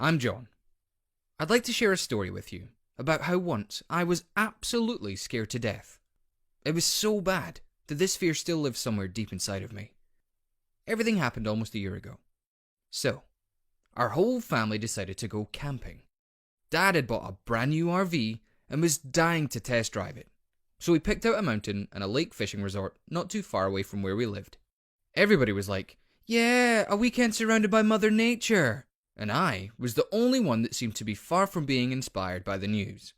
I'm John. I'd like to share a story with you about how once I was absolutely scared to death. It was so bad that this fear still lives somewhere deep inside of me. Everything happened almost a year ago. So, our whole family decided to go camping. Dad had bought a brand new RV and was dying to test drive it. So we picked out a mountain and a lake fishing resort not too far away from where we lived. Everybody was like, "Yeah, a weekend surrounded by Mother Nature." And I was the only one that seemed to be far from being inspired by the news.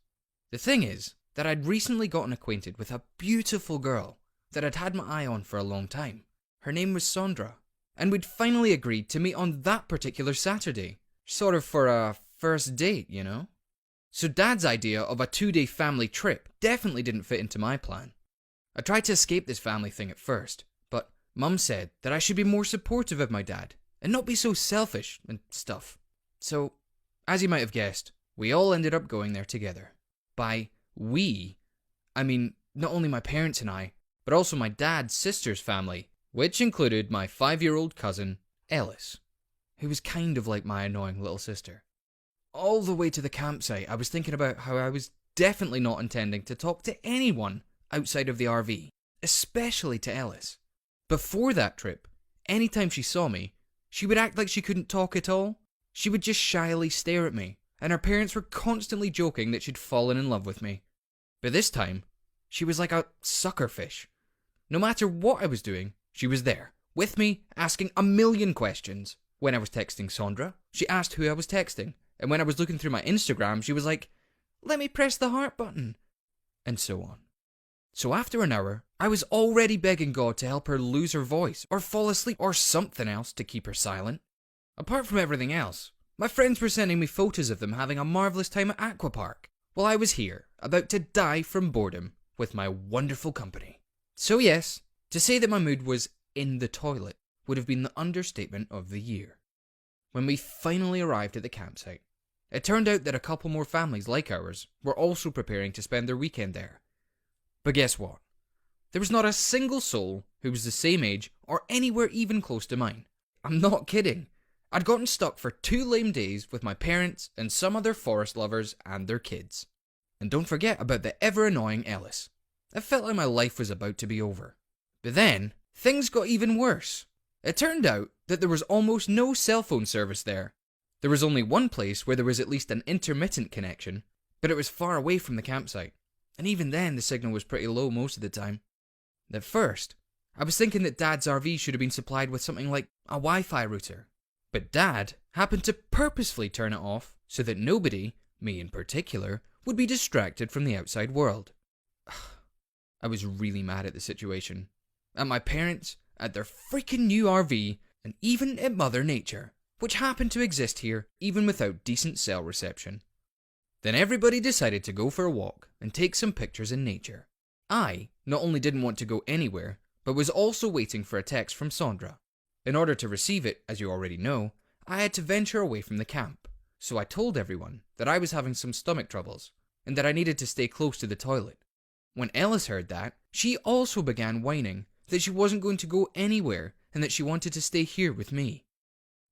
The thing is that I'd recently gotten acquainted with a beautiful girl that I'd had my eye on for a long time. Her name was Sandra, and we'd finally agreed to meet on that particular Saturday, sort of for a first date, you know? So Dad's idea of a 2-day family trip definitely didn't fit into my plan. I tried to escape this family thing at first, but Mum said that I should be more supportive of my dad and not be so selfish and stuff. So, as you might have guessed, we all ended up going there together. By we, I mean not only my parents and I, but also my dad's sister's family, which included my 5-year-old cousin, Ellis, who was kind of like my annoying little sister. All the way to the campsite, I was thinking about how I was definitely not intending to talk to anyone outside of the RV, especially to Ellis. Before that trip, anytime she saw me, she would act like she couldn't talk at all. She would just shyly stare at me, and her parents were constantly joking that she'd fallen in love with me. But this time, she was like a sucker fish. No matter what I was doing, she was there, with me, asking a million questions. When I was texting Sandra, she asked who I was texting. And when I was looking through my Instagram, she was like, "Let me press the heart button." And so on. So after an hour, I was already begging God to help her lose her voice, or fall asleep, or something else to keep her silent. Apart from everything else, my friends were sending me photos of them having a marvellous time at Aquapark, while I was here, about to die from boredom, with my wonderful company. So yes, to say that my mood was in the toilet would have been the understatement of the year. When we finally arrived at the campsite, it turned out that a couple more families like ours were also preparing to spend their weekend there. But guess what? There was not a single soul who was the same age or anywhere even close to mine. I'm not kidding. I'd gotten stuck for 2 lame days with my parents and some other forest lovers and their kids. And don't forget about the ever-annoying Ellis. It felt like my life was about to be over. But then, things got even worse. It turned out that there was almost no cell phone service there. There was only one place where there was at least an intermittent connection, but it was far away from the campsite, and even then the signal was pretty low most of the time. At first, I was thinking that Dad's RV should have been supplied with something like a Wi-Fi router, but Dad happened to purposefully turn it off so that nobody, me in particular, would be distracted from the outside world. I was really mad at the situation, at my parents, at their freaking new RV, and even at Mother Nature, which happened to exist here even without decent cell reception. Then everybody decided to go for a walk and take some pictures in nature. I not only didn't want to go anywhere, but was also waiting for a text from Sandra. In order to receive it, as you already know, I had to venture away from the camp, so I told everyone that I was having some stomach troubles, and that I needed to stay close to the toilet. When Ellis heard that, she also began whining that she wasn't going to go anywhere and that she wanted to stay here with me.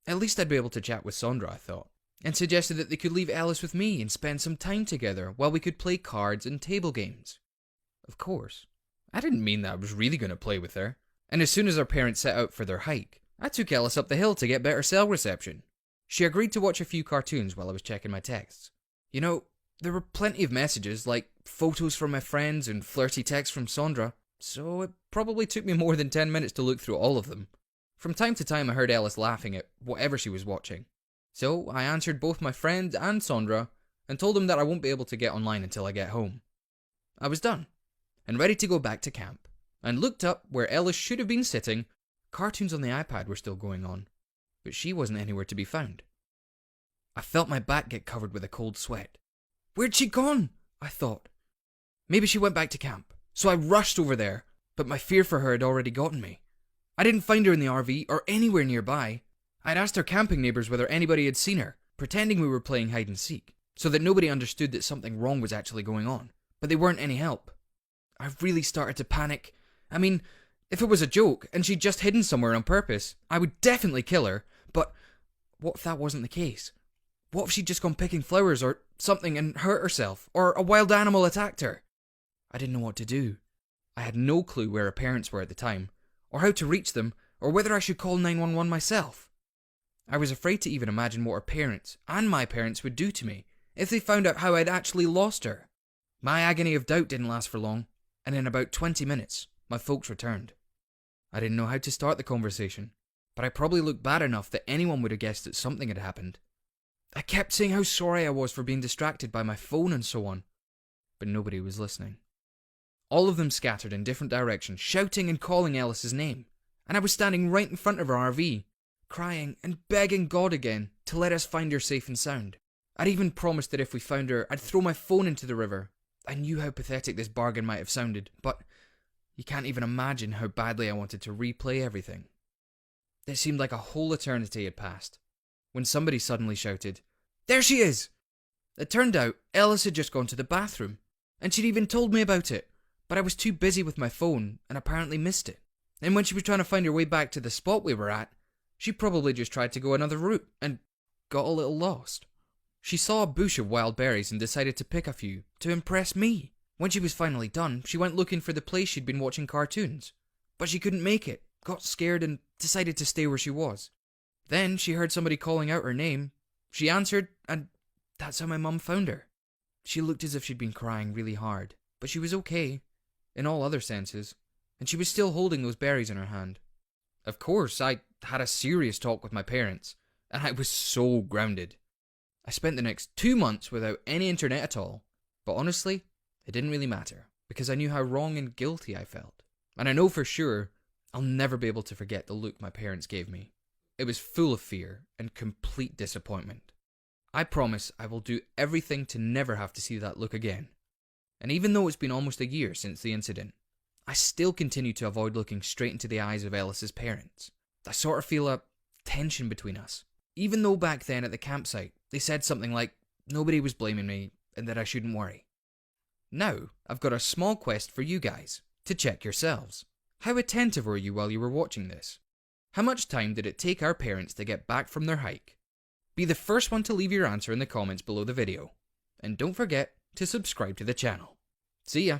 At least I'd be able to chat with Sandra, I thought, and suggested that they could leave Ellis with me and spend some time together while we could play cards and table games. Of course, I didn't mean that I was really going to play with her, and as soon as our parents set out for their hike, I took Ellis up the hill to get better cell reception. She agreed to watch a few cartoons while I was checking my texts. You know, there were plenty of messages, like photos from my friends and flirty texts from Sandra, so it probably took me more than 10 minutes to look through all of them. From time to time I heard Ellis laughing at whatever she was watching. So I answered both my friend and Sandra and told them that I won't be able to get online until I get home. I was done and ready to go back to camp, and looked up where Ellis should have been sitting. Cartoons on the iPad were still going on, but she wasn't anywhere to be found. I felt my back get covered with a cold sweat. Where'd she gone? I thought. Maybe she went back to camp, so I rushed over there, but my fear for her had already gotten me. I didn't find her in the RV or anywhere nearby. I'd asked our camping neighbours whether anybody had seen her, pretending we were playing hide and seek, so that nobody understood that something wrong was actually going on, but they weren't any help. I really started to panic. I mean, if it was a joke and she'd just hidden somewhere on purpose, I would definitely kill her, but what if that wasn't the case? What if she'd just gone picking flowers or something and hurt herself, or a wild animal attacked her? I didn't know what to do. I had no clue where her parents were at the time, or how to reach them, or whether I should call 911 myself. I was afraid to even imagine what her parents, and my parents, would do to me if they found out how I'd actually lost her. My agony of doubt didn't last for long, and in about 20 minutes, my folks returned. I didn't know how to start the conversation, but I probably looked bad enough that anyone would have guessed that something had happened. I kept saying how sorry I was for being distracted by my phone and so on, but nobody was listening. All of them scattered in different directions, shouting and calling Ellis's name, and I was standing right in front of her RV, crying and begging God again to let us find her safe and sound. I'd even promised that if we found her, I'd throw my phone into the river. I knew how pathetic this bargain might have sounded, but you can't even imagine how badly I wanted to replay everything. It seemed like a whole eternity had passed, when somebody suddenly shouted, "There she is!" It turned out Ellis had just gone to the bathroom, and she'd even told me about it, but I was too busy with my phone and apparently missed it. And when she was trying to find her way back to the spot we were at, she probably just tried to go another route and got a little lost. She saw a bush of wild berries and decided to pick a few to impress me. When she was finally done, she went looking for the place she'd been watching cartoons, but she couldn't make it, got scared and decided to stay where she was. Then she heard somebody calling out her name. She answered, and that's how my mum found her. She looked as if she'd been crying really hard, but she was okay, in all other senses, and she was still holding those berries in her hand. Of course, I had a serious talk with my parents, and I was so grounded. I spent the next 2 months without any internet at all, but honestly, it didn't really matter, because I knew how wrong and guilty I felt. And I know for sure I'll never be able to forget the look my parents gave me. It was full of fear and complete disappointment. I promise I will do everything to never have to see that look again. And even though it's been almost a year since the incident, I still continue to avoid looking straight into the eyes of Ellis's parents. I sort of feel a tension between us. Even though back then at the campsite, they said something like nobody was blaming me and that I shouldn't worry. Now, I've got a small quest for you guys, to check yourselves. How attentive were you while you were watching this? How much time did it take our parents to get back from their hike? Be the first one to leave your answer in the comments below the video. And don't forget to subscribe to the channel. See ya!